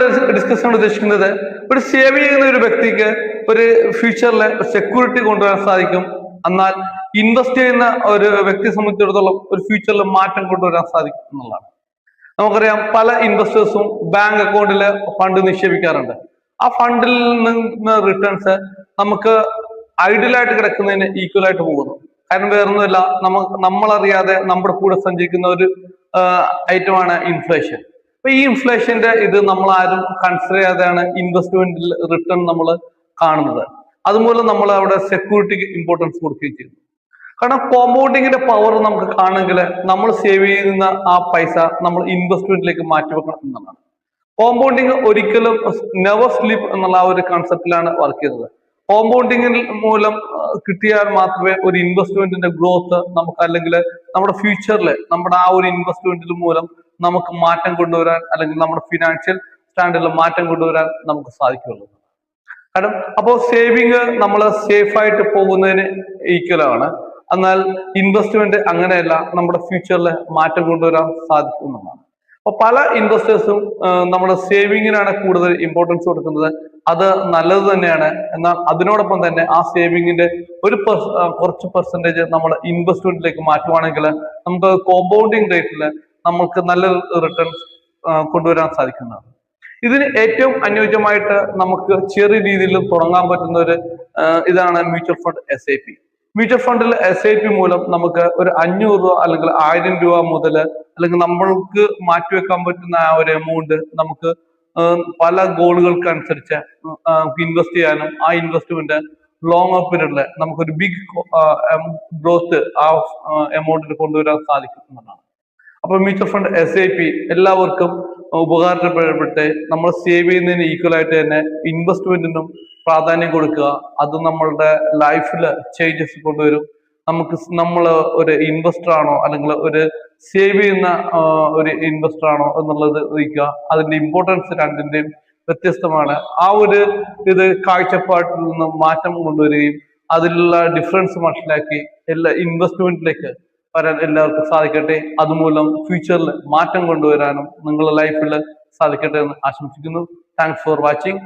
ഞാനിവിടെ ഡിസ്കസ് ചെയ്യാൻ ഉദ്ദേശിക്കുന്നത് ഒരു സേവ് ചെയ്യുന്ന ഒരു വ്യക്തിക്ക് ഒരു ഫ്യൂച്ചറിലെ സെക്യൂരിറ്റി കൊണ്ടുവരാൻ സാധിക്കും. എന്നാൽ ഇൻവെസ്റ്റ് ചെയ്യുന്ന ഒരു വ്യക്തിയെ സംബന്ധിച്ചിടത്തോളം ഒരു ഫ്യൂച്ചറിൽ മാറ്റം കൊണ്ടുവരാൻ സാധിക്കും എന്നുള്ളതാണ്. നമുക്കറിയാം പല ഇൻവെസ്റ്റേഴ്സും ബാങ്ക് അക്കൗണ്ടിൽ ഫണ്ട് നിക്ഷേപിക്കാറുണ്ട്. ആ ഫണ്ടിൽ നിന്ന് റിട്ടേൺസ് നമുക്ക് ഐഡിയലായിട്ട് കിടക്കുന്നതിന് ഈക്വൽ ആയിട്ട് പോകുന്നു. കാരണം വേറൊന്നുമില്ല, നമ്മളറിയാതെ നമ്മുടെ കൂടെ സഞ്ചരിക്കുന്ന ഒരു ഐറ്റമാണ് ഇൻഫ്ലേഷൻ. അപ്പൊ ഈ ഇൻഫ്ലേഷന്റെ ഇത് നമ്മൾ ആരും കൺസിഡർ ചെയ്യാതെയാണ് ഇൻവെസ്റ്റ്മെന്റിൽ റിട്ടേൺ നമ്മൾ കാണുന്നത്. അതുമൂലം നമ്മൾ അവിടെ സെക്യൂരിറ്റിക്ക് ഇമ്പോർട്ടൻസ് കൊടുക്കുകയും ചെയ്യുന്നു. കാരണം കോമ്പൗണ്ടിങ്ങിന്റെ പവർ നമുക്ക് കാണണമെങ്കിൽ നമ്മൾ സേവ് ചെയ്യുന്ന ആ പൈസ നമ്മൾ ഇൻവെസ്റ്റ്മെന്റിലേക്ക് മാറ്റിവെക്കണം എന്നുള്ളതാണ്. കോമ്പൗണ്ടിങ് ഒരിക്കലും നെവർ സ്ലീപ്പ് എന്നുള്ള ആ ഒരു കൺസെപ്റ്റിലാണ് വർക്ക് ചെയ്യുന്നത്. കോമ്പൗണ്ടിങ്ങിൽ മൂലം കിട്ടിയാൽ മാത്രമേ ഒരു ഇൻവെസ്റ്റ്മെന്റിന്റെ ഗ്രോത്ത് നമുക്ക്, അല്ലെങ്കിൽ നമ്മുടെ ഫ്യൂച്ചറിൽ നമ്മുടെ ആ ഒരു ഇൻവെസ്റ്റ്മെന്റിൽ മൂലം നമുക്ക് മാറ്റം കൊണ്ടുവരാൻ, അല്ലെങ്കിൽ നമ്മുടെ ഫിനാൻഷ്യൽ സ്റ്റാൻഡേർഡിൽ മാറ്റം കൊണ്ടുവരാൻ നമുക്ക് സാധിക്കുള്ളൂ. കാരണം അപ്പോൾ സേവിങ് നമ്മൾ സേഫ് ആയിട്ട് പോകുന്നതിന് ഈക്വലാണ്. എന്നാൽ ഇൻവെസ്റ്റ്മെന്റ് അങ്ങനെയല്ല, നമ്മുടെ ഫ്യൂച്ചറിൽ മാറ്റം കൊണ്ടുവരാൻ സാധിക്കുന്നതാണ്. അപ്പൊ പല ഇൻവെസ്റ്റേഴ്സും നമ്മുടെ സേവിങ്ങിനാണ് കൂടുതൽ ഇമ്പോർട്ടൻസ് കൊടുക്കുന്നത്. അത് നല്ലത് തന്നെയാണ്. എന്നാൽ അതിനോടൊപ്പം തന്നെ ആ സേവിങ്ങിന്റെ ഒരു കുറച്ച് പെർസെൻറ്റേജ് നമ്മൾ ഇൻവെസ്റ്റ്മെന്റിലേക്ക് മാറ്റുവാണെങ്കിൽ നമുക്ക് കോമ്പൗണ്ടിങ് റേറ്റിൽ നമുക്ക് നല്ല റിട്ടേൺസ് കൊണ്ടുവരാൻ സാധിക്കുന്നതാണ്. ഇതിന് ഏറ്റവും അനുയോജ്യമായിട്ട് നമുക്ക് ചെറിയ രീതിയിൽ തുടങ്ങാൻ പറ്റുന്ന ഒരു ഇതാണ് മ്യൂച്വൽ ഫണ്ട് SIP. മ്യൂച്വൽ ഫണ്ടിൽ SIP മൂലം നമുക്ക് ഒരു 500 രൂപ അല്ലെങ്കിൽ 1000 രൂപ മുതൽ, അല്ലെങ്കിൽ നമ്മൾക്ക് മാറ്റിവെക്കാൻ പറ്റുന്ന ആ ഒരു എമൗണ്ട് നമുക്ക് പല ഗോളുകൾക്ക് അനുസരിച്ച് ഇൻവെസ്റ്റ് ചെയ്യാനും ആ ഇൻവെസ്റ്റ്മെന്റ് ലോങ് പീരീഡില് നമുക്കൊരു ബിഗ് ഗ്രോത്ത് ആ എമൗണ്ടിൽ കൊണ്ടുവരാൻ സാധിക്കുന്നതാണ്. അപ്പൊ മ്യൂച്വൽ ഫണ്ട് SIP എല്ലാവർക്കും ഉപകാരപ്പെട്ട് നമ്മൾ സേവ് ചെയ്യുന്നതിന് ഈക്വൽ ആയിട്ട് തന്നെ ഇൻവെസ്റ്റ്മെന്റിനും പ്രാധാന്യം കൊടുക്കുക. അത് നമ്മളുടെ ലൈഫിൽ ചേഞ്ചസ് കൊണ്ടുവരും. നമ്മൾ ഒരു ഇൻവെസ്റ്റർ ആണോ അല്ലെങ്കിൽ ഒരു സേവ് ചെയ്യുന്ന ഒരു ഇൻവെസ്റ്റർ ആണോ എന്നുള്ളത് അറിയിക്കുക. അതിന്റെ ഇമ്പോർട്ടൻസ് രണ്ടിന്റെയും വ്യത്യസ്തമാണ്. ആ ഒരു ഇത് കാഴ്ചപ്പാട്ടിൽ നിന്ന് മാറ്റം കൊണ്ടുവരികയും അതിലുള്ള ഡിഫറൻസ് മനസ്സിലാക്കി എല്ലാ ഇൻവെസ്റ്റ്മെന്റിലേക്ക് വരാൻ എല്ലാവർക്കും സാധിക്കട്ടെ. അതുമൂലം ഫ്യൂച്ചറിൽ മാറ്റം കൊണ്ടുവരാനും നിങ്ങളുടെ ലൈഫിൽ സാധിക്കട്ടെ എന്ന് ആശംസിക്കുന്നു. Thanks for watching.